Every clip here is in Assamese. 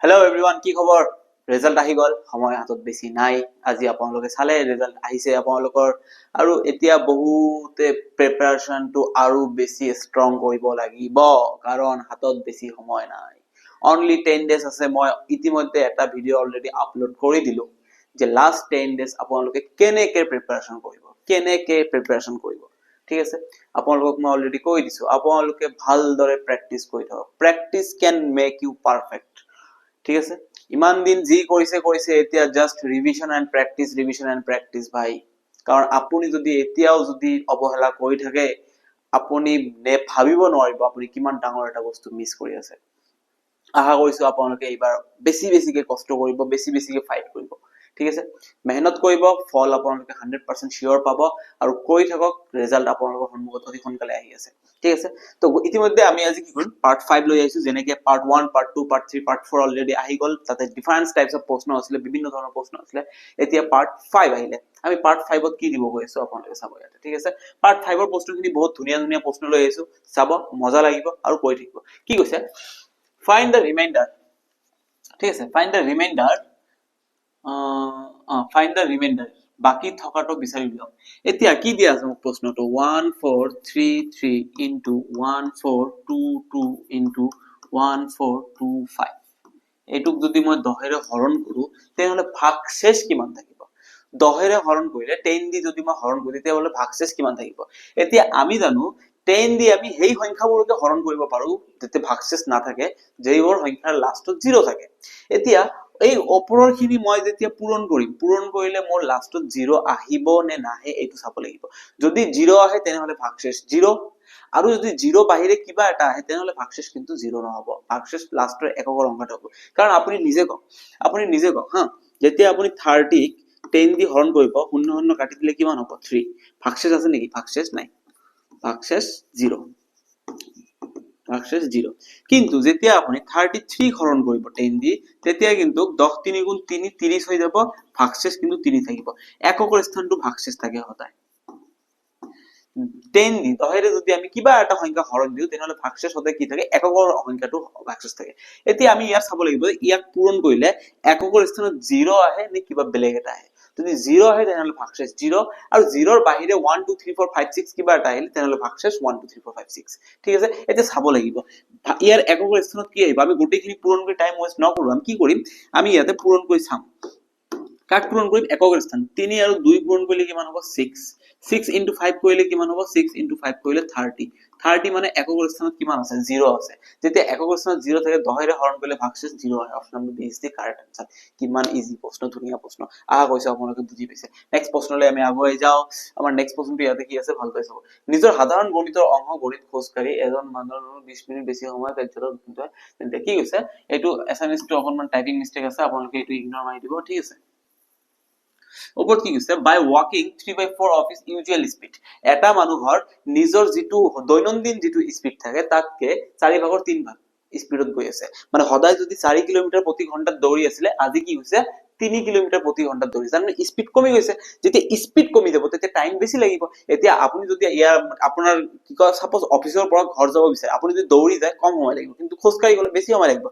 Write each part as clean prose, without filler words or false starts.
হেল্ল' এভৰিৱান, কি খবৰ? ৰিজাল্ট আহি গ'ল, সময় হাতত বেছি নাই। আজি আপোনালোকে চালে ৰিজাল্ট আহিছে আপোনালোকৰ, আৰু এতিয়া বহুতে প্ৰিপাৰেচনটো আৰু বেছি ষ্ট্ৰং কৰিব লাগিব, কাৰণ হাতত বেছি সময় নাই। অনলি 10 ডেজ আছে। মই ইতিমধ্যে এটা ভিডিঅ' অলৰেডি আপলোড কৰি দিলো যে লাষ্ট 10 ডেজ আপোনালোকে কেনেকে প্ৰিপাৰেচন কৰিব, ঠিক আছে। আপোনালোকক মই অলৰেডি কৈ দিছো, আপোনালোকে ভালদৰে প্ৰেক্টিচ কৰি থাকক। Practice can make U perfect, ঠিক আছে। ইমান দিন যি কৰিছে এতিয়া জাস্ট ৰিভিজন এণ্ড প্ৰেক্টিচ ভাই। কাৰণ আপুনি যদি এতিয়াও যদি অৱহেলা কৰি থাকে, আপুনি ভাবিব নোৱাৰিব আপুনি কিমান ডাঙৰ এটা বস্তু মিছ কৰি আছে। আশা কৰিছো আপোনালোকে এইবাৰ বেছিকে কষ্ট কৰিব, বেছিকে ফাইট কৰিব, ঠিক আছে। মেহনত কৰিব, ফল আপোনালোকে 100% শিওৰ পাব, আৰু কৰি থাকক। ৰিজাল্ট আপোনালোকৰ সন্মুখত অতি সোনকালে আহি আছে, ঠিক আছে। তো ইতিমধ্যে আমি আজি কি কৰিম, পাৰ্ট 5 লৈ আহিছো। যেনেকে part 1, part 2, part 3, part 4 already আহি গ'ল। তাতে ডিফাৰেন্ট টাইপছ অফ প্ৰশ্ন আছিলে, বিভিন্ন ধৰণৰ প্ৰশ্ন আছিলে। এতিয়া পাৰ্ট 5 আহিলে। আমি পাৰ্ট 5ত কি দিব গৈ আছো আপোনালোকে চাব ইয়াতে, ঠিক আছে। পাৰ্ট 5ৰ প্ৰশ্নখিনি বহুত ধুনীয়া প্ৰশ্ন লৈ আহিছো, চাব, মজা লাগিব আৰু কৰি থাকিব। কি কৈছে, ফাইন্ড দ্য ৰিমাইন্ডাৰ, ঠিক আছে। ফাইন্ড দ্য ৰিমাইন্ডাৰ, বাকি থকাটো বিচাৰি উলিয়াওক। এতিয়া কি দিয়া আছে মোক প্ৰশ্নটো, 1433 ইনটু 1422 ইনটু 1425। এইটোক যদি মই 10ৰে হৰণ কৰো তেতিয়াহলে ভাগশেষ কিমান থাকিব? 10ৰে হৰণ কৰিলে 10 দি যদি মই হৰণ কৰো তেতিয়াহলে ভাগশেষ কিমান থাকিব? এতিয়া আমি জানো 10 দি আমি সেই সংখ্যাবোৰকে হৰণ কৰিব পাৰো যাতে ভাগশেষ নাথাকে, যেইবোৰ সংখ্যাৰ লাষ্টত 0 থাকে। এতিয়া এই ওপৰৰ খিনি মই যেতিয়া পূৰণ কৰিলে মোৰ লাষ্টত 0 আহিব নে নাহে এইটো চাব লাগিব। যদি 0 আহে তেনেহলে ভাগশেষ 0, আৰু যদি 0 বাহিৰে কিবা এটা আহে তেনেহলে ভাগশেষ কিন্তু 0 নহব। ভাগশেষ লাষ্টৰ এককৰ অংকটো হ'ব। কাৰণ আপুনি নিজে কওক হা, যেতিয়া আপুনি 30 ক 10 দি হৰণ কৰিব, 0 কাটি দিলে কিমান হ'ব? 3। ভাগশেষ আছে নেকি? ভাগশেষ নাই, ভাগশেষ 0। কিন্তু যেতিয়া আপুনি 33 হৰণ কৰিব 10 দি, তেতিয়া কিন্তু 10 3 গুণ 3 30 হৈ যাব, ভাগশেষ কিন্তু 3 থাকিব। এককৰ স্থানটো ভাগশেষ থাকে সদায়। 10 দি 10ৰে যদি আমি কিবা এটা সংখ্যা হৰণ দিও তেনেহলে ভাগশেষ সদায় কি থাকে? এককৰ সংখ্যাটো ভাগশেষ থাকে। এতিয়া আমি ইয়াত চাব লাগিব ইয়াক পূৰণ কৰিলে এককৰ স্থানত 0 আহে নে কিবা বেলেগ এটা আহে। যদি 0 আহে তেনেহলে ভাগশেষ 0, আৰু 0ৰ বাহিৰে 1 2 3 4 5 6 কিবা এটা আহিলে তেনেহলে ভাগশেষ 1 2 3 4 5 6, ঠিক আছে। এতিয়া চাব লাগিব ইয়াৰ এককৰ স্থানত কি আহিব। আমি গোটেইখিনি পূৰণ কৰি টাইম ওয়েষ্ট নকৰো, আমি কি কৰিম, আমি ইয়াতে পূৰণ কৰি চাম। কাক পূৰণ কৰিম? এককৰ স্থান। 3 আৰু 2 পূৰণ কৰিলে কিমান হ'ব? 6। 6 into 5 কৰিলে কিমান হ'ব? 6 into 5 কৰিলে 30। 30 মানে এককৰ স্থানত কিমান আছে? 0 আছে। যেতিয়া এককৰ স্থানত 0 থাকে 10ৰে হৰণ কৰিলে ভাগশেষ 0 হয়। Option number B is the correct answer. কিমান ইজি প্ৰশ্ন, ধুনীয়া প্ৰশ্ন। আশা কৰিছো আপোনালোকে বুজি পাইছে। নেক্সট প্ৰশ্নলৈ আমি আগুৱাই যাওঁ। আমাৰ নেক্সট প্ৰশ্নটো ইয়াতে কি আছে ভালকৈ চাব। নিজৰ সাধাৰণ গণিতৰ অংক গণিত খোজকাঢ়ি এজন মানুহৰ 20 মিনিট বেছি সময় কাৰ্যৰত তেন্তে কি কৈছে, এইটো এছএমএছটো অকনমান টাইপিং মিস্টেক আছে, আপোনালোকে এইটো ইগনৰ মাৰি দিব, ঠিক আছে। ওপৰত কি কৈছে, বাই ৱাকিং 3/4 অফ ইজ ইউজুৱেল স্পীড। এটা মানুহৰ নিজৰ যিটো দৈনন্দিন যিটো স্পীড থাকে তাতকে 4/3 স্পীডত গৈ আছে। মানে সদায় যদি 4 কিলোমিটাৰ প্ৰতি ঘণ্টাত দৌৰি আছিলে, আজি কি হৈছে 3 কিলোমিটাৰ প্ৰতি ঘণ্টাত দৌৰিছে। মানে স্পীড কমি গৈছে। যেতিয়া স্পীড কমি যাব তেতিয়া টাইম বেছি লাগিব। এতিয়া আপুনি যদি আপোনাৰ কি কয়, সাপোজ অফিচৰ পৰা ঘৰ যাব বিচাৰে, আপুনি যদি দৌৰি যায় কম সময় লাগিব, কিন্তু খোজকাঢ়ি গলে বেছি সময় লাগিব।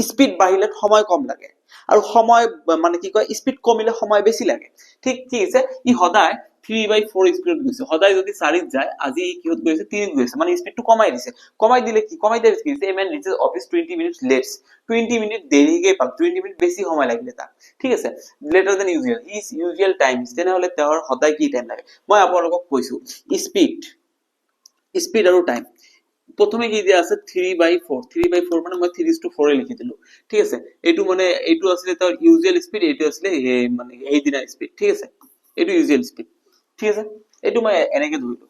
স্পীড বাঢ়িলে সময় কম লাগে, আৰু সময় মানে কি কয়, স্পীড কমিলে সময় বেছি লাগে। ঠিক আছে, ই সদায় 3/4 স্পীডত গৈছে। সদায় যদি 4ত যায়, আজি কিহত গৈছে? 3ত গৈছে। মানে স্পীডটো কমাই দিছে। কমাই দিলে কি? কমাই দিলে কি হৈছে, he reached office 20 minutes late. 20 minute দেৰিকে পাল, 20 মিনিট বেছি সময় লাগিলে তাক, ঠিক আছে। Later than usual, his usual time, তেনেহলে তেওঁৰ সদায় কি টাইম লাগে? মই আপোনালোকক কৈছো স্পীড আৰু টাইম। প্ৰথমে কি দিয়া আছে? 3/4। 3/4 মানে মই 3:4 লিখি দিলো, ঠিক আছে। এইটো মানে এইটো আছিলে তাৰ ইউজুৱেল স্পীড, এইটো আছিলে মানে সেইদিনা স্পীড, ঠিক আছে। এইটো ইউজুৱেল স্পীড, ঠিক আছে। এইটো মই এনেকে ধৰিলো।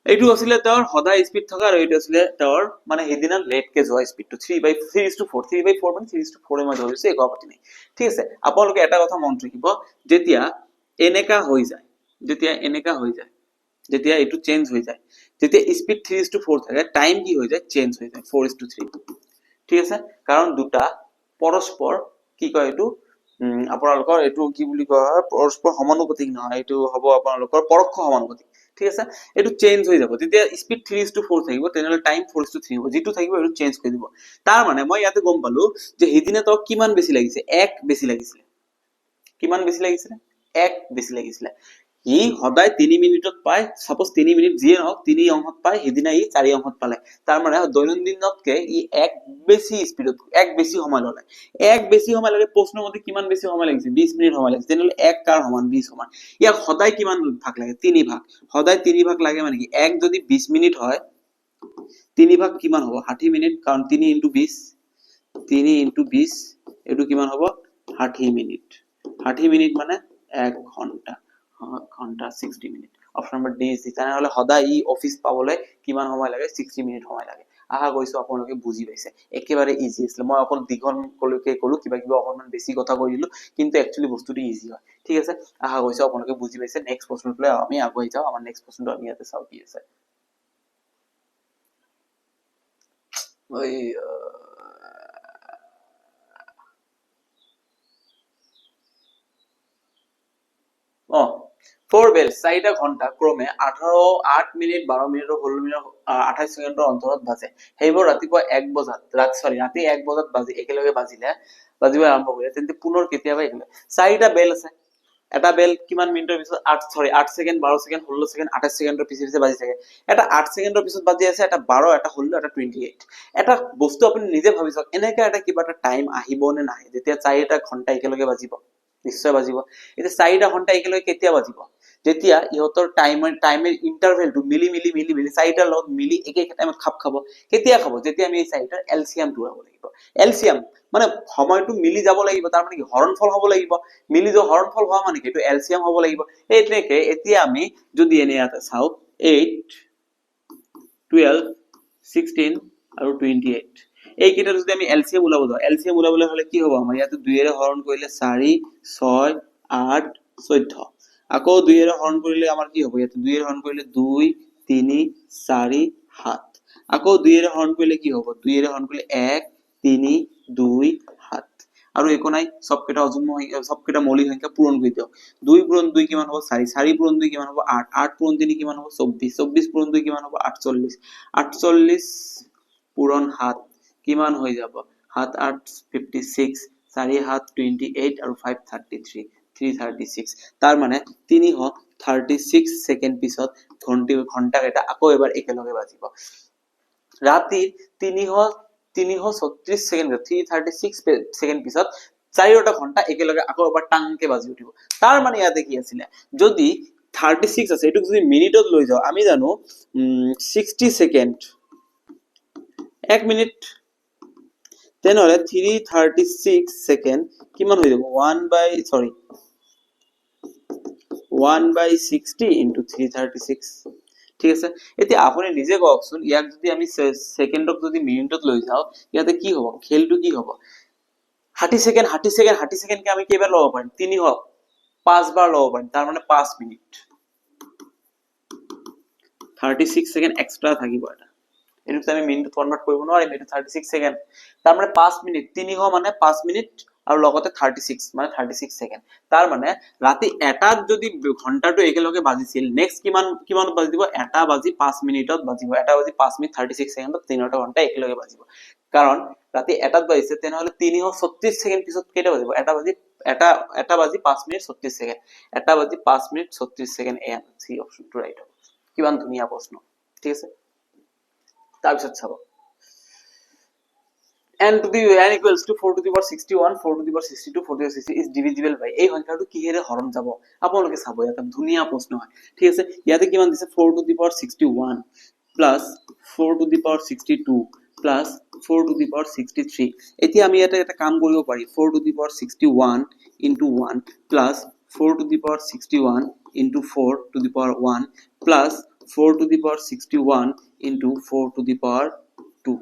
এইটো আছিলে তেওঁৰ সদায় স্পীড থকা, আৰু এইটো আছিলে তেওঁৰ মানে সেইদিনা লেটকে যোৱা স্পীডটো। 3/4 3/4 মানে 3:4 মই ধৰিছো, একো আপত্তি নাই, ঠিক আছে। আপোনালোকে এটা কথা মনত ৰাখিব, যেতিয়া এনেকা হৈ যায়, যেতিয়া এইটো চেঞ্জ হৈ যায়, যেতিয়া স্পীড 3:4 থাকে, টাইম কি হৈ যায়? চেঞ্জ হৈ যায় 4:3, ঠিক আছে। কাৰণ দুটা পৰস্পৰ কি কয় এইটো, আপোনালোকৰ এইটো কি বুলি কোৱা হয়, পৰস্পৰ সমানুপাতিক নহয়, এইটো হ'ব আপোনালোকৰ পৰোক্ষ সমানুপাতিক, ঠিক আছে এইটো চেঞ্জ হৈ যাব তেতিয়া স্পীড 3:4 থাকিব তেনেহলে টাইম 4:3 হ'ব যেটো থাকিব এইটো চেঞ্জ কৰি দিব তাৰ মানে মই ইয়াতে গম পালো যে হেদিনে তো কিমান বেছি লাগিছে 1 বেছি লাগিছিল কিমান বেছি লাগিছিল 1 বেছি লাগিছিল ই সদায় 3 মিনিটত পায় সাপোজ 3 মিনিট যিয়ে নহওক 3 অংশত পায় হেদিনা ই 4 অংশত পালে তাৰ মানে দৈনন্দিনতকে ই 1 বেছি স্পীডত 1 বেছি সময় ললে 1 বেছি সময় লাগে প্ৰশ্নৰ মতে কিমান বেছি সময় লাগিছে 20 মিনিট সময় লাগিছে তেনেহলে 1 কাৰ সমান 20 সমান ইয়াক সদায় কিমান ভাগ লাগে 3 ভাগ সদায় 3 ভাগ লাগে মানে কি 1 যদি 20 মিনিট হয় 3 ভাগ কিমান হ'ব 60 মিনিট কাৰণ 3 * 20 3 * 20 এটো কিমান হ'ব 60 মিনিট 60 মিনিট মানে 1 ঘন্টা ঘন্টা 60 minute option number D is তেনেহলে সদায় ই অফিস পাবলৈ কিমান সময় লাগে 60 মিনিট সময় লাগে আহা গৈছো আপোনালোকে বুজি পাইছে একেবাৰে ইজি আছিল মই অকল দিঘন কলকে কলো কিবা কিবা অকমান বেছি কথা কৈ দিলো কিন্তু একচুয়ালি বস্তুটো ইজি হয় ঠিক আছে আহা গৈছো আপোনালোকে বুজি পাইছে নেক্সট প্ৰশ্নটোলৈ আমি আগুৱাই যাও আমাৰ নেক্সট প্ৰশ্নটো আমি ইয়াতে চাও কি আছে ওই ও 4 বেল 4টা ঘন্টা ক্ৰমে 8 মিনিট 12 মিনিট 16 মিনিট 28 সেকেন্ডৰ অন্তৰত বাজে সেইবোৰ ৰাতিপুৱা 1 বজাত ৰাতি 1 বজাত বাজি একেলগে বাজিব আৰম্ভ কৰে তেন্তে পুনৰ কেতিয়াবা একেলগে 4টা বেল আছে এটা বেল কিমান মিনিটৰ পিছত 8 সেকেন্ড 12 সেকেন্ড 16 সেকেন্ড 28 সেকেন্ডৰ পিছে বাজি থাকে এটা 8 সেকেন্ডৰ পিছত বাজি আছে এটা 12 এটা 16 এটা 28 এটা বস্তু আপুনি নিজে ভাবি চাওক এনেকা এটা কিবা এটা টাইম আহিব নে নাহে যেতিয়া 4টা ঘন্টা একেলগে বাজিব নিশ্চয় বাজিব এটা 4টা ঘন্টা একেলগে কেতিয়া বাজিব যেতিয়া ইহতৰ টাইমেৰ ইন্টাৰভেলটো মিলি 4টাৰ লগত মিলি একে টাইমত খাপ খাব কেতিয়া খাব যেতিয়া আমি এই 4টাৰ এলসিএম উৰাব লাগিব এলসিএম মানে সময়টো মিলি যাব লাগিব তাৰ মানে কি হৰণফল হ'ব লাগিব মিলি যে হৰণফল হোৱা মানে কি এটো এলসিএম হ'ব লাগিব এইটোকে এতিয়া আমি যদি এনে ইয়াতে চাও 8 12 16 আৰু 28 এই কেইটা যদি আমি এলসিএম উলাব যাও এলসিএম উলাবলৈ হলে কি হ'ব আমাৰ ইয়াতে 2 এৰে হৰণ কৰিলে 4 6 8 14 আকৌ 2 এৰে হৰণ কৰিলে আমাৰ কি হ'ব ইয়াতে 2 এৰে হৰণ কৰিলে 2 3 4 7 আকৌ 2 এৰে হৰণ কৰিলে কি হ'ব 2 এৰে হৰণ কৰিলে 1 3 2 7 আৰু একো নাই সবকেইটা অযুগ্ম সবকেইটা মৌলিক সংখ্যা পূৰণ কৰি দিও 2 পূৰণ 2 কিমান হ'ব 4 4 পূৰণ 2 কিমান হ'ব 8 8 পূৰণ 3 কিমান হ'ব 24 24 পূৰণ 2 কিমান হ'ব 48 48 পূৰণ 7 কিমান হৈ যাব 7 8 56 4 7 28 আৰু 5 33 336 তাৰ মানে 336 সেকেন্ড পিছত ঘন্টা এটা আকৌ এবাৰ একেলগে বাজিব ৰাতি 336 সেকেন্ড 336 সেকেন্ড পিছত 4টা ঘন্টা একেলগে আকৌ এবাৰ টাংকে বাজি উঠিব তাৰ মানে ইয়াতে কি আছিল যদি 36 আছে এটুক যদি মিনিটত লৈ যাও আমি জানো 60 সেকেন্ড 1 মিনিট তেনেহলে 336 সেকেন্ড কিমান হৈ যাব 1/60 into 336 ঠিক আছে এতিয়া আপুনি নিজে কওকচোন ইয়াক যদি আমি সেকেন্ডক যদি মিনিটত লৈ যাও ইয়াতে কি হ'ব খেলটো কি হ'ব 60 সেকেন্ড কে আমি কেইবাৰ লব পাৰিম 3 হওক 5 বাৰ লব পাৰিম তাৰ মানে 5 মিনিট 36 সেকেন্ড এক্সট্ৰা থাকিব এটা এটো আমি মিনিটত কনভাৰ্ট কৰিব নোৱাৰিম এটো 36 সেকেন্ড তাৰ মানে 5 মিনিট 3 মানে 5 মিনিট আৰু লগতে 36 মানে 36 সেকেন্ড তাৰ মানে ৰাতি এটাত যদি ঘন্টাটো একেলগে বাজিছিল নেক্সট কিমান বাজিব এটা বাজি 5 মিনিটত বাজিব এটা বাজি 5 মিনিট 36 সেকেন্ডত 3টা ঘন্টা একেলগে বাজিব কাৰণ ৰাতি এটাত বাজিছে তেনেহলে 336 সেকেন্ড পিছত কেইটা বাজিব এটা বাজি 5 মিনিট 36 সেকেন্ড এটা বাজি 5 মিনিট 36 সেকেন্ড এ সি অপশনটো ৰাইট হ'ব কিমান ধুনীয়া প্ৰশ্ন ঠিক আছে তাৰপিছত চাব n to the n equals to 4 to the power 61 4 to the power 62 4 to the power 60 is divisible by এই সংখ্যাটো কিহেৰে হৰণ যাব আপোনালোকে চাব এটা ধুনীয়া প্ৰশ্ন হয় ঠিক আছে ইয়াতে কিমান দিছে 4 to the power 61 plus 4 to the power 62 plus 4 to the power 63 এতিয়া আমি এটা কাম কৰিব পাৰি 4 to the power 61 into 1 plus 4 to the power 61 into 4 to the power 1 plus 4 to the power 61 into 4 to the power 2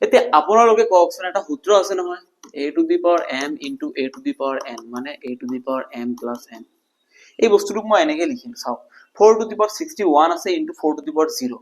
এতিয়া আপোনালোকে কওকচোন এটা সূত্র আছে নহয় a to the power m into a to the power n মানে a to the power m plus n এই বস্তুটোক মই এনেকৈ লিখিম চাওক 4 to the power 61 আছে into 4 to the power 0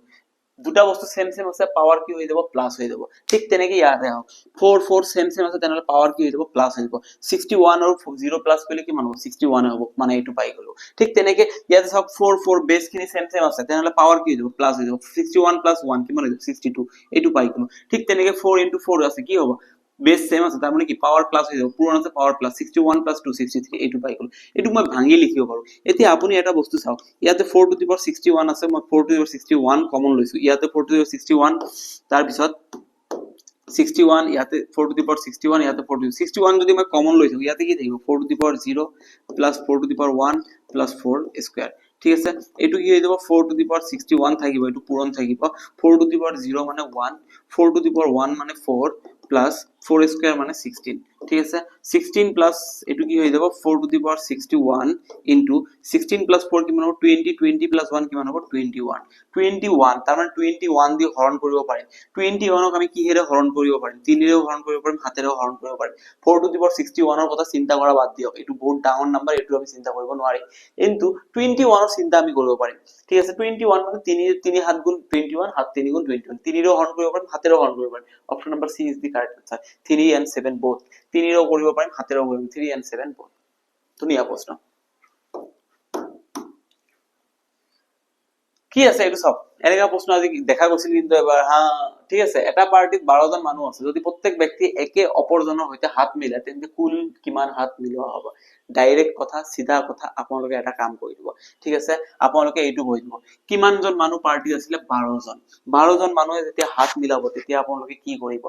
দুটা বস্তু সেম সেম আছে পাৱাৰ কি হৈ যাব প্লাস হৈ যাব ঠিক তেনেকে ইয়াতে আহক 4 4 সেম সেম আছে তেনেহলে পাৱাৰ কি হৈ যাব প্লাস হৈ যাব 61 আৰু 0 প্লাস কৰিলে কিমান হ'ব 61 হ'ব মানে এইটো পাই গলো ঠিক তেনেকে ইয়াতে চাওক 4 4 বেস খিনি সেম সেম আছে তেনেহলে পাৱাৰ কি হৈ যাব প্লাস হৈ যাব 61 প্লাস 1 কিমান হৈ যাব 62 এইটো পাই গলো ঠিক তেনেকে 4 into 4 আছে কি হ'ব বেস সেম আছে তাৰ মানে কি পাৱাৰ প্লাস হৈ যাব পূৰণ আছে পাৱাৰ প্লাস 61 plus 2 63 এইটো পাই গলো এইটো মই ভাঙি লিখিব পাৰো এতিয়া আপুনি এটা বস্তু চাওক ইয়াতে 4 to the power 61 আছে মই 4 to the power 61 কমন লৈছো ইয়াতে 4 to the power 61 তাৰ পিছত 61 ইয়াতে 4 to the power 61 ইয়াতে 4 to the 61 যদি মই কমন লৈছো ইয়াতে কি থাকিব 4 to the power 0 plus 4 to the power 1 plus 4 square ঠিক আছে এইটো কি হৈ যাব 4 to the power 61 থাকিব এইটো পূৰণ থাকিব 4 to the power 0 মানে 1 4 to the power 1 মানে 4 plus 4 square মানে 16 ঠিক আছে 16 plus এটু কি হৈ যাব 4 to the power 61 into 16 plus 4 কিমান হ'ব 20 20 plus 1 কিমান হ'ব 21 21 তাৰ মানে 21 দি হৰণ কৰিব পাৰে 21 ক আমি কিহেৰে হৰণ কৰিব পাৰিম 3 ৰে হৰণ কৰিব পাৰিম 7 ৰে হৰণ কৰিব পাৰিম 4 to the power 61 ৰ কথা চিন্তা কৰা বাদ দিয়ক এটু বহুত ডাঙৰ নাম্বাৰ এটু আমি চিন্তা কৰিব নোৱাৰি কিন্তু 21 ৰ চিন্তা আমি কৰিব পাৰিম ঠিক আছে 21 মানে 3 7 গুণ 21 7 3 গুণ 21 3 ৰে হৰণ কৰিব পাৰিম 7 ৰে হৰণ কৰিব পাৰিম option number C is the correct answer 3 and 7 both 3 ৰেও কৰিব পাৰিম 7 ৰেও কৰিব 3 and 7 both ধুনীয়া প্ৰশ্ন কি আছে এইটো সব এনেকা প্ৰশ্ন আজি দেখা গৈছিল কিন্তু এবাৰ হ্যাঁ ঠিক আছে এটা পাৰ্টিত 12 জন মানুহ আছে যদি প্ৰত্যেক ব্যক্তি একে অপৰজনৰ হৈতে হাত মিলাই তেন্তে কুল কিমান হাত মিলোৱা হ'ব ডাইৰেক্ট কথা সিধা কথা আপোনালোকে এটা কাম কৰি দিব ঠিক আছে আপোনালোকে এইটো কৈ দিব কিমান জন মানুহ পাৰ্টি আছিল 12 জন মানুহে যেতিয়া হাত মিলাব তেতিয়া আপোনালোকে কি কৰিব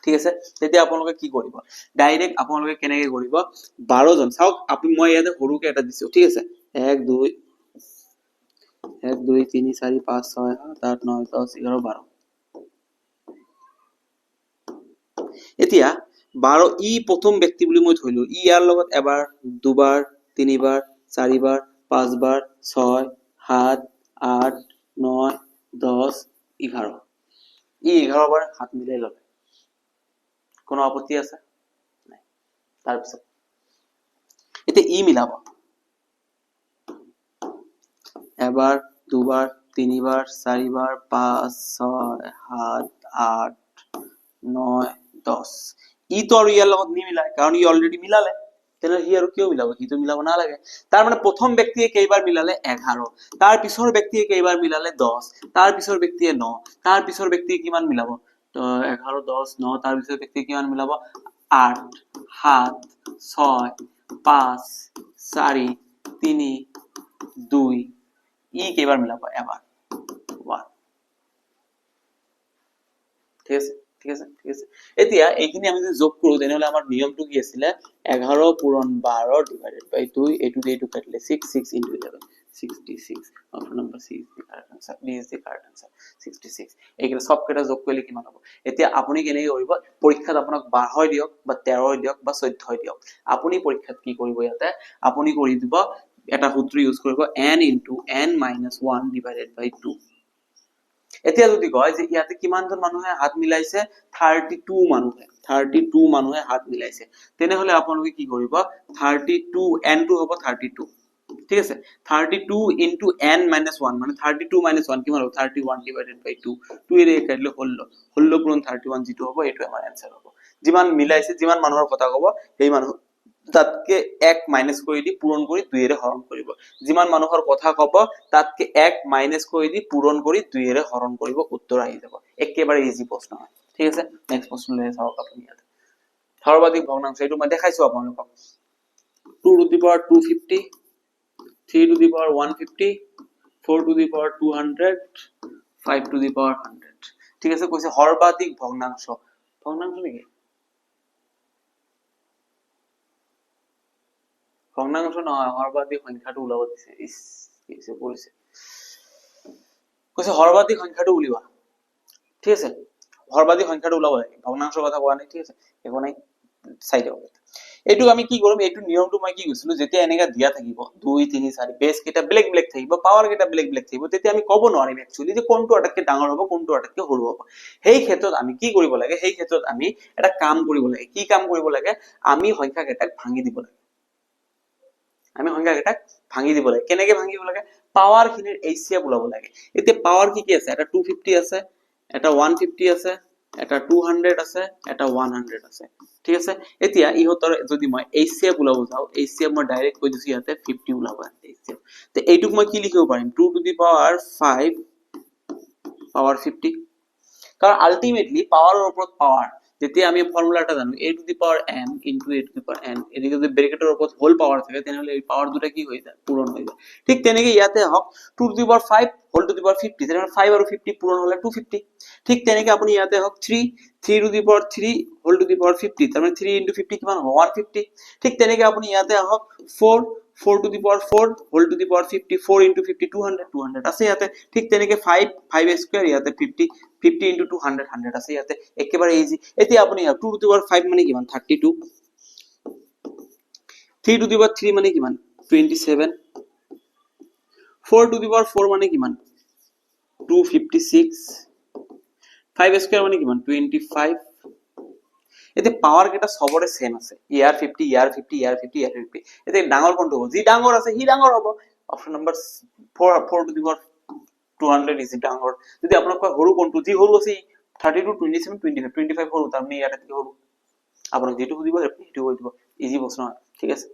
ঠিক আছে তেতিয়া আপোনালোকে কি কৰিব ডাইৰেক্ট আপোনালোকে কেনেকৈ কৰিব 12 জন চাওক আপুনি মই ইয়াতে সৰুকে এটা দিছো ঠিক আছে 1 2 1 2 3 4 5 6 7 8 9 10 11 12 এতিয়া 12 ই প্ৰথম ব্যক্তি বুলি মই ধৰিলো ই ইয়াৰ লগত এবাৰ দুবাৰ তিনিবাৰ চাৰিবাৰ পাঁচবাৰ 6 7 8 9 10 11 ই 11 বাৰ হাত মিলাই ললে কোনো আপত্তি আছে নাই তাৰ পিছত এতিয়া ই মিলাব এবাৰ দুবাৰ তিনিবাৰ চাৰিবাৰ 5 6 7 8 9 10 ই তো আৰু ইয়াৰ লগত নিমিলাই কাৰণ ই অলৰেডি মিলালে তেনে হি আৰু কিয় মিলাব হি তো মিলাব না লাগে তাৰ মানে প্ৰথম ব্যক্তিয়ে কেইবাৰ মিলালে 11 তাৰ পিছৰ ব্যক্তিয়ে কেইবাৰ মিলালে 10 তাৰ পিছৰ ব্যক্তিয়ে 9 তাৰ পিছৰ ব্যক্তিয়ে কিমান মিলাব তো 11 10 9 তাৰ পিছৰ ব্যক্তিয়ে কিমান মিলাব 8 7 6 5 4 3 2 ই কেইবাৰ মিলাব এবাৰ 1 ঠিক আছে ঠিক আছে ঠিক আছে এতিয়া এইখিনি আমি যদি যোগ কৰো তেনেহলে আমাৰ নিয়মটো কি আছিল 11 পূৰণ 12 ডিভাইডেড বাই 2 এটু এটু কাটলে 6 6 into 11 66 option number C is the correct answer B is the correct answer 66 এইগুলো সব কেটা যোগ কৰিলে কিমান হ'ব এতিয়া আপুনি কেনেকৈ কৰিব পৰীক্ষাত আপোনাক 12 দিয়ক বা 13 দিয়ক বা 14 দিয়ক আপুনি পৰীক্ষাত কি কৰিব ইয়াতে আপুনি কৰি দিব এটা সূত্ৰ ইউজ কৰিব n into n minus 1 divided by 2 এতিয়া যদি কয় যে ইয়াতে কিমান জন মানুহে হাত মিলাইছে 32 মানুহে হাত মিলাইছে তেনেহলে আপোনালোকে কি কৰিব 32 n টো হ'ব 32 ঠিক আছে 32 into n minus 1 মানে 32 minus 1 কিমান হ'ব 31 divided by 2 2 এৰে কাটিলে 16 পূৰণ 31 যেটো হ'ব এটো আমাৰ आंसर হ'ব যিমান মিলাইছে যিমান মানুহৰ কথা কব সেই মানুহ তাতকে 1 মাইনাস কৰি দি পূৰণ কৰি 2 এৰে হৰণ কৰিব যিমান মানুহৰ কথা কব তাতকে 1 মাইনাস কৰি দি পূৰণ কৰি 2 এৰে হৰণ কৰিব উত্তৰ আহি যাব একেবাৰে ইজি প্ৰশ্ন হয় ঠিক আছে নেক্সট প্ৰশ্ন লৈ চাওক আপুনি ইয়াতে সৰ্বাধিক ভগ্নাংশ এটো মই দেখাইছো আপোনালোকক 2 to the power 250 3 to the power 150 4 to the power 200 5 to the power 100 ঠিক আছে কৈছে সৰ্বাধিক ভগ্নাংশ নেকি ভগ্নাংশ নহয় সৰ্বাধিক সংখ্যাটো ওলাব দিছে ইস কিছে কৰিছে কৈছে সৰ্বাধিক সংখ্যাটো উলিওৱা ঠিক আছে সৰ্বাধিক সংখ্যাটো ওলাব লাগে ভগ্নাংশৰ কথা কোৱা নাই ঠিক আছে একো নাই চাই দিয়ক এইটো আমি কি কৰিম এইটো নিয়মটো মই কি কৈছিলো যেতিয়া এনেকা দিয়া থাকিব 2 3 4 বেস কেটা ব্লেক ব্লেক থাকিব পাৱাৰ কেটা ব্লেক ব্লেক থাকিব তেতিয়া আমি ক'ব নোৱাৰিম একচুয়ালি যে কোনটো আটাতকে ডাঙৰ হ'ব কোনটো আটাতকে সৰু হ'ব সেই ক্ষেত্ৰত আমি কি কৰিব লাগে সেই ক্ষেত্ৰত আমি এটা কাম কৰিব লাগে কি কাম কৰিব লাগে আমি সংখ্যা কেটাক ভাঙি দিব লাগে আমি সংখ্যাকেইটাক ভাঙি দিব লাগে কেনেকে ভাঙিব লাগে পাৱাৰ খিনিৰ HCF ওলাব লাগে এতিয়া পাৱাৰ কি কি আছে এটা 250 আছে এটা 150 আছে এটা 200 আছে এটা 100 আছে ঠিক আছে এতিয়া ইহতৰ যদি মই HCF ওলাব যাও HCF মই ডাইৰেক্ট কৈ দিছো ইয়াতে 50 ওলাব HCF তে এইটুক মই কি লিখিব পাৰিম 2 to the power 5 power 50 কারণ আলটিমেটলি পাওয়ারের উপর পাওয়ার যেতিয়া আমি ফর্মুলাটা জানো a to the power n into a to the power n এদিকে যদি ব্র্যাকেটের উপর হোল পাওয়ার থাকে তাহলে এই পাওয়ার দুটো কি হয়ে যায় পূরণ হয়ে যায় ঠিক তেনেকে ইয়াতে হোক 2 to the power 5 whole to the power 50 তাহলে 5 আর 50 পূরণ হলে 250 ঠিক তেনেকে আপনি ইয়াতে হোক 3 to the power 3 whole to the power 50 তার মানে 3 into 50 কিমান হবে 150 ঠিক তেনেকে আপনি ইয়াতে হোক 4 to the power 4 whole to the power 50 4 into 50 200 আছে ইয়াতে ঠিক তেনেকে 5 স্কয়ার ইয়াতে 50 into 200 100 আছে ইয়াতে একেবারে ইজি এতে আপনি 2 to the power 5 মানে কিমান 32 3 to the power 3 মানে কিমান 27 4 to the power 4 মানে কিমান 256 5 স্কয়ার মানে কিমান 25 এতে পাওয়ার কেটা সবরে সেম আছে ইয়ার 50 ইয়ার 50 ইয়ার 50 ইয়ার 50 এতে ডাঙর কোনটো হ'ব জি ডাঙর আছে হি ডাঙর হ'ব option number 4 two the power 200 is ডাঙর যদি আপোনাক কয় হৰু কোনটো জি হৰু আছে 32 27 25 25 হৰু তাৰমানে ইয়াতে কি হৰু আপোনাক যেটো দিব এটো হৈ দিব ইজি প্ৰশ্ন ঠিক আছে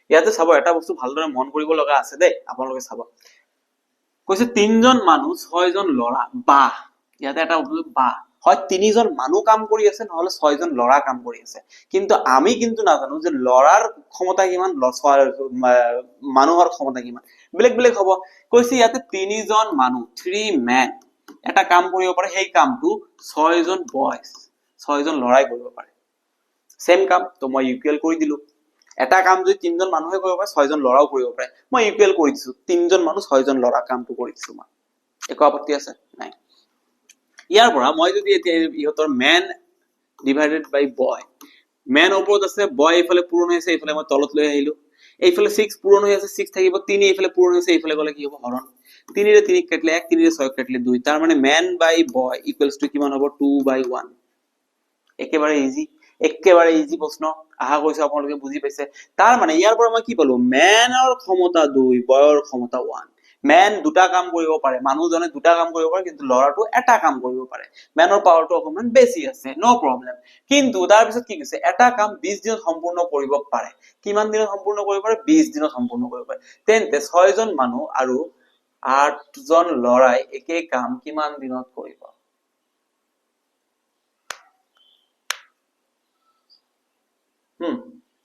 ইয়াতে চাব এটা বস্তু ভালদৰে মন কৰিব লগা আছে দে আপোনালোকে চাব কৈছে তিনজন মানুহ ছয়জন লৰা বা ইয়াতে এটা বা হয় তিনিজন মানুহ কাম কৰি আছে নহলে ছয়জন লৰা কাম কৰি আছে কিন্তু আমি কিন্তু নাজানো যে লৰাৰ ক্ষমতা কিমান মানুহৰ ক্ষমতা কিমান বেলেগ বেলেগ হ'ব কৈছে ইয়াতে তিনিজন মানুহ 3 men এটা কাম কৰিব পাৰে সেই কামটো ছয়জন বয়জ ছয়জন লৰাই কৰিব পাৰে সেম কাম তো মই ইকুৱেল কৰি দিলো এটা কাম যদি তিনজন মানুহে কৰিব পাৰে ছয়জন লৰাও কৰিব পাৰে মই ইকুৱেল কৰি দিছো তিনজন মানুহ ছয়জন লৰা কামটো কৰি দিছো মই একো আপত্তি আছে নাই ইয়াৰ পৰা মই যদি ইহতৰ মেন ডিভাইডেড বাই বয় মেন ওপৰত আছে বয় ইফালে পূৰণ হৈছে ইফালে মই তলত লৈ আহিলো এইফালে 6 পূৰণ হৈ আছে 6 থাকিব 3 ইফালে পূৰণ হৈছে ইফালে গলে কি হ'ব হৰণ 3 ৰে 3 কাটলে 1 3 ৰে 6 কাটলে 2 তাৰ মানে মেন বাই বয় ইকুৱেলস টু কিমান হ'ব 2/1 একেবাৰে ইজি প্ৰশ্ন আহা কৈছে আপোনালোকে বুজি পাইছে তাৰ মানে ইয়াৰ পৰা মই কি পালো মেনৰ ক্ষমতা 2 বয়ৰ ক্ষমতা 1 মেন দুটা কাম কৰিব পাৰে মানুহজনে দুটা কাম কৰিব পাৰে কিন্তু লৰাটো এটা কাম কৰিব পাৰে মেনৰ পাৱাৰটো অকমান বেছি আছে নো প্ৰবলেম কিন্তু তাৰ পিছত কি কৈছে এটা কাম 20 দিনত সম্পূৰ্ণ কৰিব পাৰে কিমান দিনত সম্পূৰ্ণ কৰিব পাৰে 20 দিনত সম্পূৰ্ণ কৰিব পাৰে তেন্তে 6 জন মানুহ আৰু 8 জন লৰাই একে কাম কিমান দিনত কৰিব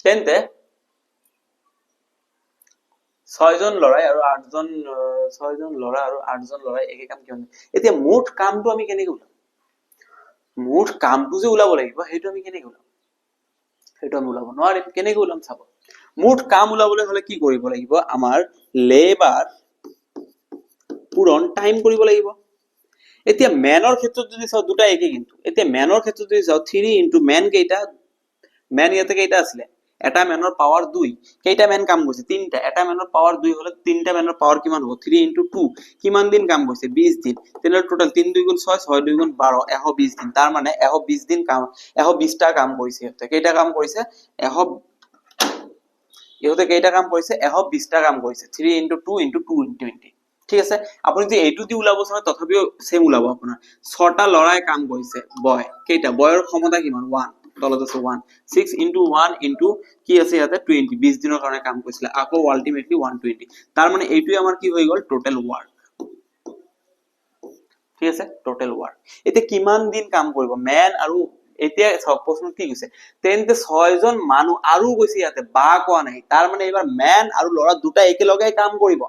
তেন্তে 6 জন লৰাই আৰু 8 জন 6 জন লৰা আৰু 8 জন লৰাই একে কাম কিমান এতিয়া মুঠ কামটো আমি কেনেকৈ উলাম মুঠ কামটো যে উলাব লাগিব হেতু আমি কেনেকৈ উলাম হেতু আমি উলাব নোৱাৰিম কেনেকৈ উলাম চাব মুঠ কাম উলাবলৈ হলে কি কৰিব লাগিব আমাৰ লেবাৰ পূৰণ টাইম কৰিব লাগিব এতিয়া মেনৰ ক্ষেত্ৰত যদি চাও দুটা একে কিন্তু এতিয়া মেনৰ ক্ষেত্ৰত যদি চাও 3 ইনটু মেন কেইটা মেন ইয়াতে কেইটা আছিল এটা মেনৰ পাৱাৰ 2 কেইটা মেন কাম কৰিছে তিনটা এটা মেনৰ পাৱাৰ 2 হলে তিনটা মেনৰ পাৱাৰ কিমান হ'ব 3 ইনটু 2 কিমান দিন কাম কৰিছে 20 দিন তেনে টোটাল 3 2 গুণ 6 6 2 গুণ 12 120 দিন তাৰ মানে 120 দিন কাম 120 টা কাম কৰিছে কেইটা কাম কৰিছে 100 কেইটা কাম কৰিছে 120 টা কাম কৰিছে 3 ইনটু 2 ইনটু 220 ঠিক আছে আপুনি যদি এইটো দি উলাব চায় তথাপিও সেম উলাব আপোনাৰ 6টা লৰাই কাম কৰিছে বয় কেইটা বয়ৰ ক্ষমতা কিমান 1 তলত আছে 1 6 into 1 into কি আছে ইয়াতে 20 20 দিনৰ কাৰণে কাম কৰিছিল আকৌ আলটিমেটলি 120 তাৰ মানে এইটোই আমাৰ কি হৈ গল টোটাল ওয়াৰ্ক ঠিক আছে টোটাল ওয়াৰ্ক এতে কিমান দিন কাম কৰিব মেন আৰু এতিয়া সব প্ৰশ্ন কি কৈছে তেন্তে 6 জন মানুহ আৰু গৈছে ইয়াতে বা কোৱা নাই তাৰ মানে এবাৰ মেন আৰু লৰা দুটা একেলগে কাম কৰিব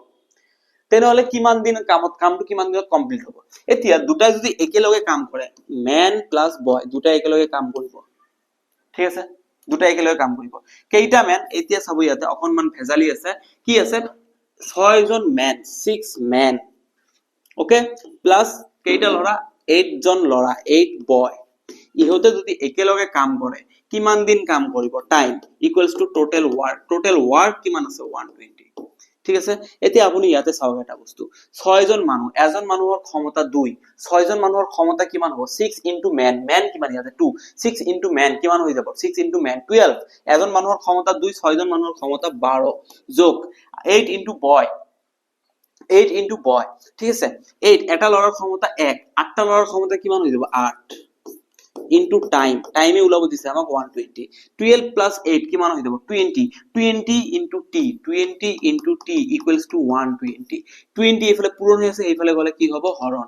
তেনেহলে কিমান দিন কামটো কিমান দিনত কমপ্লিট হ'ব এতিয়া দুটা যদি একেলগে কাম কৰে মেন প্লাস বয় দুটা একেলগে কাম কৰিব ঠিক আছে দুটা একেলগে কাম কৰিব কেইটা মেন এতিয়া চাব ইয়াতে অকনমান ভেজালি আছে কি আছে 6 জন মেন 6 মেন ওকে প্লাস কেইটা লৰা 8 জন লৰা 8 বয় ইহতে যদি একেলগে কাম কৰে কিমান দিন কাম কৰিব টাইম ইকুৱেলস টু টোটাল ওয়ার্ক কিমান আছে 120 ঠিক আছে এতিয়া আপুনি ইয়াতে চাওক এটা বস্তু 6 জন মানুহ এজন মানুহৰ ক্ষমতা 2 6 জন মানুহৰ ক্ষমতা কিমান হ'ব 6 ইনটু ম্যান ম্যান কিমান ইয়াতে 2 6 ইনটু ম্যান কিমান হৈ যাব 6 ইনটু ম্যান 12 এজন মানুহৰ ক্ষমতা 2 6 জন মানুহৰ ক্ষমতা 12 যোগ 8 ইনটু বয় 8 ইনটু বয় ঠিক আছে 8 এটা লৰাৰ ক্ষমতা 1 8টা লৰাৰ ক্ষমতা কিমান হৈ যাব 8 into time time ওলাব দিছে আমাক 120 12 plus 8 কিমান হৈ যাব 20 20 into t 20 into t equals to 120 20 এফালে পূৰণ হৈ আছে এইফালে গলে কি হ'ব হৰণ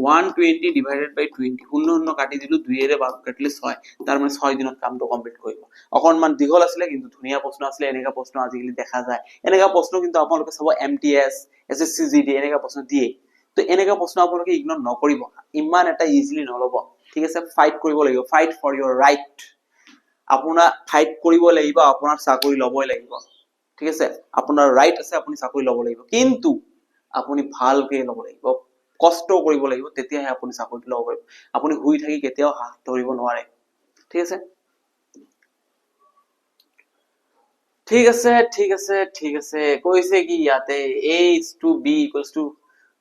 120 divided by 20 শূন্য শূন্য কাটি দিলো 2 এৰে ভাগ কাটিলে 6 তাৰ মানে 6 দিনত কামটো কমপ্লিট কৰিব অকনমান দীঘল আছিল কিন্তু ধুনিয়া প্ৰশ্ন আছিল এনেকা প্ৰশ্ন আজিকালি দেখা যায় এনেকা প্ৰশ্ন কিন্তু আপোনালোকে চাব MTS SSC GD এনেকা প্ৰশ্ন দিয়ে তো এনেকা প্ৰশ্ন আপোনালোকে ইগনোৰ নকৰিব ইমান এটা ইজিলি নলব ঠিক আছে ফাইট কৰিব লাগিব ফাইট ফৰ ইওৰ ৰাইট আপোনাৰ ফাইট কৰিব লাগিব আপোনাৰ চাকৰি লবই লাগিব ঠিক আছে আপোনাৰ ৰাইট আছে আপুনি চাকৰি লব লাগিব কিন্তু আপুনি ভালকে লব লাগিব কষ্ট কৰিব লাগিব তেতিয়াহে আপুনি চাকৰি লব পাৰিব আপুনি হুই থাকি কেতিয়াও হাত ধৰিব নোৱাৰে ঠিক আছে ঠিক আছে কৈছে কি ইয়াতে a is to b equals to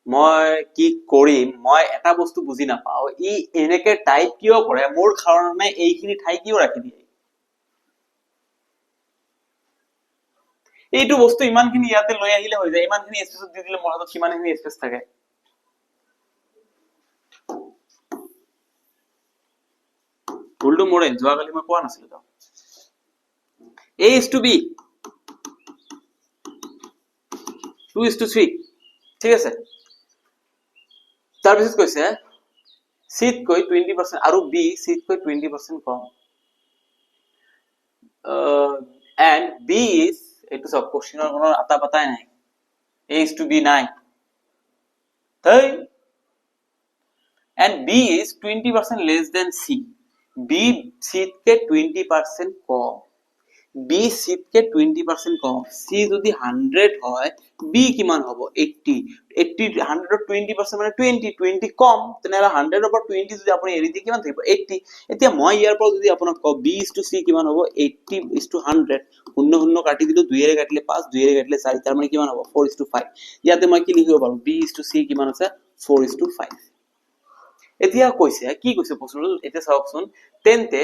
মই কি কৰিম মই এটা বস্তু বুজি নাপাও ই এনেকে টাইপ কিয় কৰে মোৰ কাৰণে এইখিনি ঠাই কিয় ৰাখি দিয়ে এইটো বস্তু ইমানখিনি ইয়াতে লৈ আহিলে হৈ যায় ইমানখিনি স্পেচত দি দিলে মোৰ হাতত কিমানখিনি স্পেচ থাকে ভুলটো মোৰে যোৱাকালি মই কোৱা নাছিলো তো a is to b 2 is to 3 ঠিক আছে তাৰপিছত কৈছে c কৈ 20% আৰু b c কৈ 20% কম and b is এইটো সব কোশ্চেনৰ কোনো আতা পাতাই নাই a is to b নাই তাই and b is 20% less than c b c K 20% com b c K 20% com c যদি 100 হয় b কিমান হ'ব 80 100 ৰ 20% মানে 20 কম তেনহলে 100 ৰ পৰা 20 যদি আপুনি এৰি দি কিমান থাকিব 80 এতিয়া মই ইয়াৰ পৰা যদি আপোনাক ক b is to c কিমান হ'ব 80 is to 100 শূন্য শূন্য কাটি দিলো 2 এৰে কাটিলে 5 2 এৰে কাটিলে 4 তাৰ মানে কিমান হ'ব 4 is to 5 ইয়াতে মই কি লিখিব পাৰো b is to c কিমান আছে 4 is to 5 এতিয়া কৈছে কি কৈছে প্ৰশ্নটো এটা চাওকচোন তেন্তে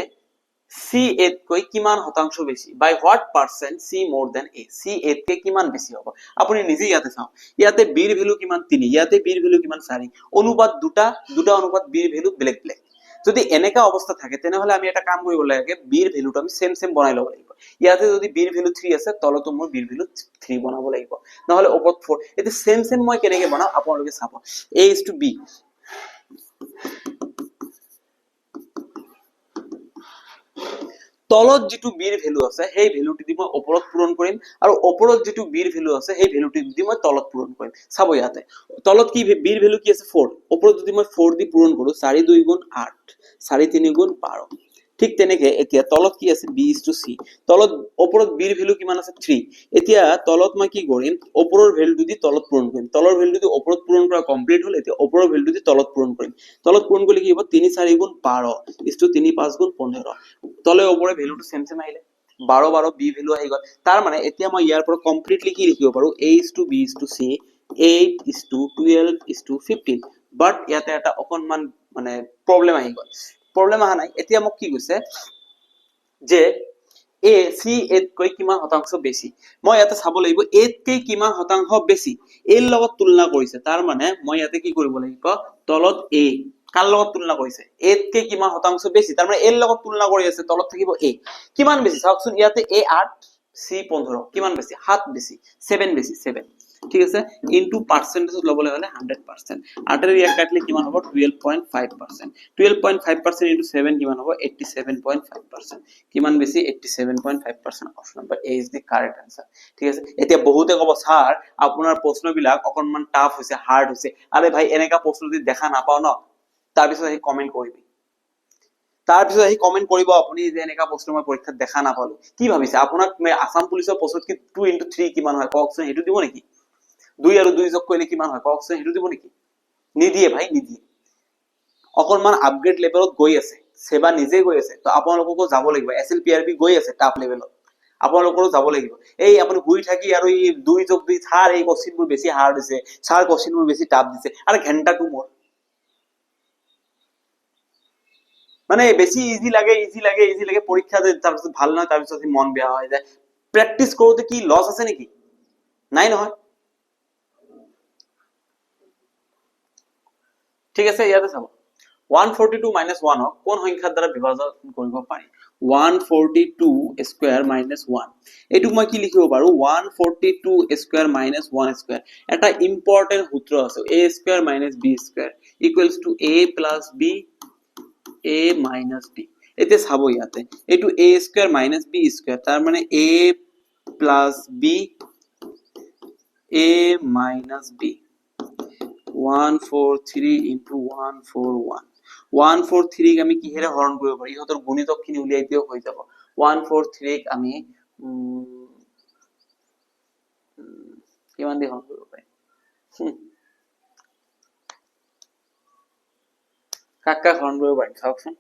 c এত কৈ কিমান শতাংশ বেছি by what percent c more than a c এত কে কিমান বেছি হ'ব আপুনি নিজে ইয়াতে চাও ইয়াতে b এর ভ্যালু কিমান 3 ইয়াতে b এর ভ্যালু কিমান 4 অনুপাত দুটা অনুপাত b এর ভ্যালু বেলেগ বেলেগ যদি এনেকা অৱস্থা থাকে তেনেহলে আমি এটা কাম কৰিব লাগে b এর ভ্যালুটো আমি সেম বনাই লব লাগিব ইয়াতে যদি b এর ভ্যালু 3 আছে তলতো মই b এর ভ্যালু 3 বনাব লাগিব নহলে ওপৰত 4 এতে সেম মই কেনেকে বনাও আপোনালোকে চাব a is to b তলত যেটো b এর ভ্যালু আছে সেই ভ্যালুটি দি মই ওপৰত পূৰণ কৰিম আৰু ওপৰত যেটো b এৰ ভ্যালু আছে সেই ভ্যালুটি দি মই তলত পূৰণ কৰিম চাব ইয়াতে তলত কি b এৰ ভ্যালু কি আছে 4 ওপৰত যদি মই 4 দি পূৰণ কৰো 4 2 গুণ 8 4 3 গুণ 12 ঠিক তেনেকে এতিয়া তলত কি আছে b is to c তলত ওপৰত b এৰ ভ্যালু কিমান আছে 3 এতিয়া তলত মই কি কৰিম ওপৰৰ ভ্যালুটো দি তলত পূৰণ কৰিম তলৰ ভ্যালুটো দি ওপৰত পূৰণ কৰা কমপ্লিট হল এতিয়া ওপৰৰ ভ্যালুটো দি তলত পূৰণ কৰিম তলত পূৰণ কৰিলে কি হ'ব 3 4 গুণ 12 is to 3 5 গুণ 15 তলে ওপৰে ভ্যালুটো সেম আহিলে 12 12 b ভ্যালু আহি গল তাৰ মানে এতিয়া মই ইয়াৰ পৰা কমপ্লিটলি কি লিখিব পাৰো a is to b is to c 8 is to 12 is to 15 বাট ইয়াতে এটা অকনমান মানে প্ৰবলেম আহি গল প্ৰবলেম আহা নাই এতিয়া মোক কি কৈছে যে a c এত কৈ কিমান শতাংশ বেছি মই ইয়াতে চাব লাগিব a কে কিমান শতাংশ বেছি এর লগত তুলনা কৰিছে তাৰ মানে মই ইয়াতে কি কৰিব লাগিব তলত a কাৰ লগত তুলনা কৰিছে a কে কিমান শতাংশ বেছি তাৰ মানে এৰ লগত তুলনা কৰি আছে তলত থাকিব a কিমান বেছি চাওকচোন ইয়াতে a 8 c 15 কিমান বেছি 7 বেছি 7 বেছি 7 ঠিক আছে ইনটু পার্সেন্টেজ লবলে হলে 100% 8 এর 1 কাটলে কিমান হ'ব 12.5% 12.5% ইনটু 7 কিমান হ'ব 87.5% কিমান বেছি 87.5% option number A is the correct answer ঠিক আছে এতিয়া বহুতে কব স্যার আপোনাৰ প্ৰশ্নবিলাক অকনমান টাফ হৈছে হাৰ্ড হৈছে আৰে ভাই এনেকা প্ৰশ্ন যদি দেখা নাপাও ন তাৰ পিছত আহি কমেন্ট কৰিবি তাৰ পিছত আহি কমেন্ট কৰিব আপুনি যে এনেকা প্ৰশ্ন মই পৰীক্ষাত দেখা নাপালো কি ভাবিছে আপোনাক আসাম পুলিচৰ পোষ্টত কি 2 into 3 কিমান হয় কওকচোন হেতু দিব নেকি 2 আৰু 2 যোগ কৰিলে কিমান হয় কওকচোন হেতু দিব নেকি নিদিয়ে ভাই নিদিয়ে অকনমান আপগ্ৰেড লেভেলত গৈ আছে সেবা নিজে গৈ আছে তো আপোনালোককো যাব লাগিব এসএলপিআৰবি গৈ আছে টপ লেভেলত আপোনালোকৰো যাব লাগিব এই আপুনি শুই থাকি আৰু এই 2+2 ছাৰ এই কোশ্চিনবোৰ বেছি হাৰ্ড হৈছে ছাৰ কোশ্চিনবোৰ বেছি টাফ দিছে আৰু ঘণ্টাটো মোৰ মানে বেছি ইজি লাগে পৰীক্ষা যে তাৰপিছত ভাল নহয় তাৰপিছত মন বেয়া হৈ যায় প্ৰেক্টিস কৰোতে কি লস আছে নেকি নাই নহয় ঠিক আছে ইয়াতে চাব 142 - 1 হক কোন সংখ্যাৰ দ্বাৰা বিভাজন কৰিব পাৰি 142 স্কয়াৰ মাইনাস 1 এটুক মই কি লিখিব পাৰো 142 স্কয়ার মাইনাস 1 স্কয়ার এটা ইম্পর্টেন্ট সূত্র আছে a square minus b square equals to a plus b a minus b এতে চাব ইয়াতে এটু a square minus b square তার মানে a plus b a minus b 143 into 141 143 আমি কিহেৰে হৰণ কৰিব পাৰি ইহতৰ গুণিতকখিনি উলিয়াই দিও হৈ যাব 143 আমি কিমান দি হৰণ কৰিব পাৰি কাকা হৰণ কৰিব পাৰি চাওকচোন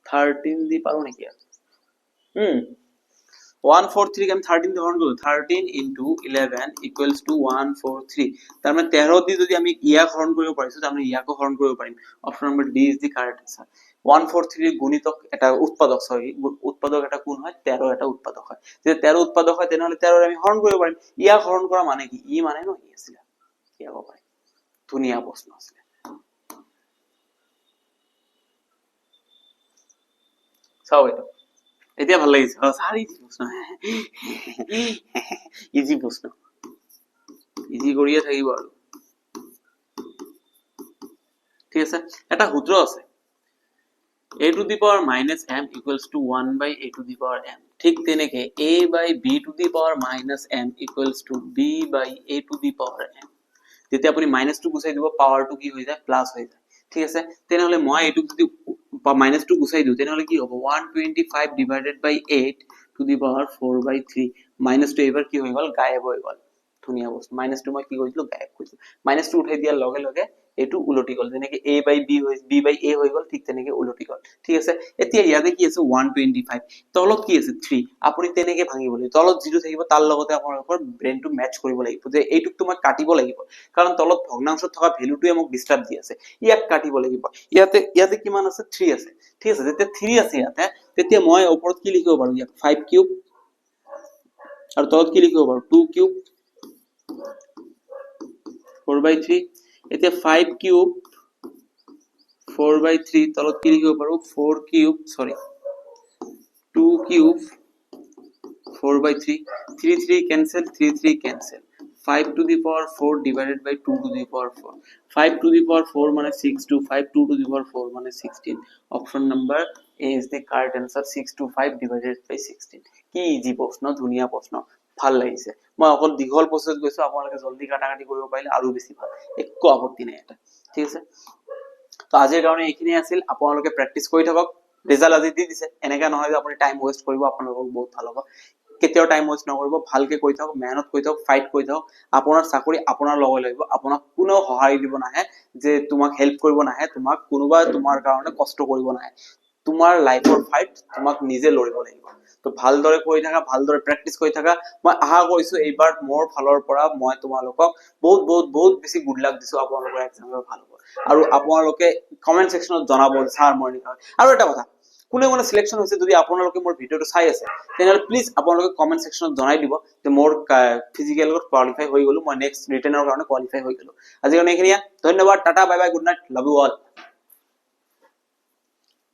13 দি পাৰো নেকি 143 আমি 13 দিয়ে হৰণ কৰো 13 into 11 equals to 143 তাৰ মানে 13 দি যদি আমি ইয়াক হৰণ কৰিব পাৰিছো তাৰ মানে ইয়াকো হৰণ কৰিব পাৰিম option number D is the correct answer 143 গুণিতক এটা উৎপাদক সরি উৎপাদক এটা কোন হয় 13 এটা উৎপাদক হয় যদি 13 উৎপাদক হয় তাহলে 13 আমি হৰণ কৰিব পাৰিম ইয়াক হৰণ কৰা মানে কি ই মানে ন ই আছিল কি হ'ব পাৰে ধুনিয়া প্ৰশ্ন আছে চাও এটা এতিয়া ভাল লাগিছে সাৰি প্ৰশ্ন ইজি প্ৰশ্ন ইজি কৰিয়ে থাকিব আৰু ঠিক আছে এটা সূত্র আছে a to the power minus m equals to 1 by a to the power m ঠিক তেনেকে a by b to the power minus m equals to b by a to the power m যেতিয়া আপুনি মাইনাস টু গুচাই দিব পাওয়ার টু কি হৈ যায় প্লাস হৈ যায় ঠিক আছে তেনেহলে মই এটু যদি মাইনাস টু গুচাই দিও তেনেহলে কি হ'ব 125 divided by 8 to the power 4 by 3 minus two এবাৰ কি হৈ গল গায়ব হৈ গল ধুনিয়া বস্তু মাইনাস টু মই কি কৰিছিলো গায়ব কৰিছিলো মাইনাস টু উঠাই দিয়াৰ লগে লগে এটু উলটি গল যেনেকে a by b হৈ b by a হৈ গল ঠিক তেনেকে উলটি গল ঠিক আছে এতিয়া ইয়াতে কি আছে 125 তলত কি আছে 3 আপুনি তেনেকে ভাঙিব লাগিব তলত 0 থাকিব তাৰ লগতে আপোনালোকৰ ব্ৰেইনটো ম্যাচ কৰিব লাগিব যে এইটুক তোমাক কাটিব লাগিব কাৰণ তলত ভগ্নাংশত থকা ভ্যালুটোৱে মোক ডিস্টার্ব দি আছে ইয়াক কাটিব লাগিব ইয়াতে কিমান আছে 3 আছে ঠিক আছে যেতিয়া 3 আছে ইয়াতে তেতিয়া মই ওপৰত কি লিখিব পাৰো ইয়াক 5 কিউব আৰু তলত কি লিখিব পাৰো 2 কিউব 4 by 3 এতিয়া 5 কিউব 4 by 3 তলত কি লিখিব পাৰো 4 cube sorry 2 cube 4 by 3 3 3 cancel 3 3 cancel 5 to the power 4 divided by 2 to the power 4 5 to the power 4 মানে 6 to 5 2 to the power 4 মানে 16 option number A is the correct answer 6 to 5 divided by 16 কি ইজি প্রশ্ন ধুনিয়া প্ৰশ্ন ভাল লাগিছে মই অকল দীঘল প্ৰসেস গৈছো আপোনালোকে জলদি কাটাকাটি কৰিব পাৰিলে আৰু বেছি ভাল একো আপত্তি নাই এটা ঠিক আছে তো আজিৰ কাৰণে এইখিনি আছিল আপোনালোকে প্ৰেক্টিস কৰি থাকক ৰিজাল্ট আজি দি দিছে এনেকা নহয় যে আপুনি টাইম ওয়েস্ট কৰিব আপোনালোকক বহুত ভাল হ'ব কেতিয়াও টাইম ওয়েস্ট নকৰিব ভালকে কৈ থাকক মেহনত কৈ থাকক ফাইট কৈ থাকক আপোনাৰ চাকৰি আপোনাৰ লগত লাগিব আপোনাক কোনো সহায় দিব নাহে যে তোমাক হেল্প কৰিব নাহে তোমাক কোনোবা তোমাৰ কাৰণে কষ্ট কৰিব নাহে তোমাৰ লাইফৰ ফাইট তোমাক নিজে লৰিব লাগিব তো ভালদৰে কৈ থাকা ভালদৰে প্ৰেক্টিস কৰি থাকা মই আশা কৰিছো এইবাৰ মোৰ ফালৰ পৰা মই তোমালোকক বহুত বেছি গুড লাক দিছো আপোনালোকৰ এক্সামে ভাল হ'ব আৰু আপোনালোকে কমেন্ট সেকশনত জনাব স্যাৰ মৰ্নিং আৰু এটা কথা কোনে কোনে সিলেকশন হৈছে যদি আপোনালোকে মোৰ ভিডিওটো চাই আছে তেনেহলে প্লিজ আপোনালোকে কমেন্ট সেকশনত জনাই দিব যে মোৰ ফিজিক্যালত কোৱালিফাই হৈ গলো মই নেক্সট ৰিটেনৰ কাৰণে কোৱালিফাই হৈ গলো আজিৰ কাৰণে এইখিনিয়া ধন্যবাদ tata bye bye good night love you all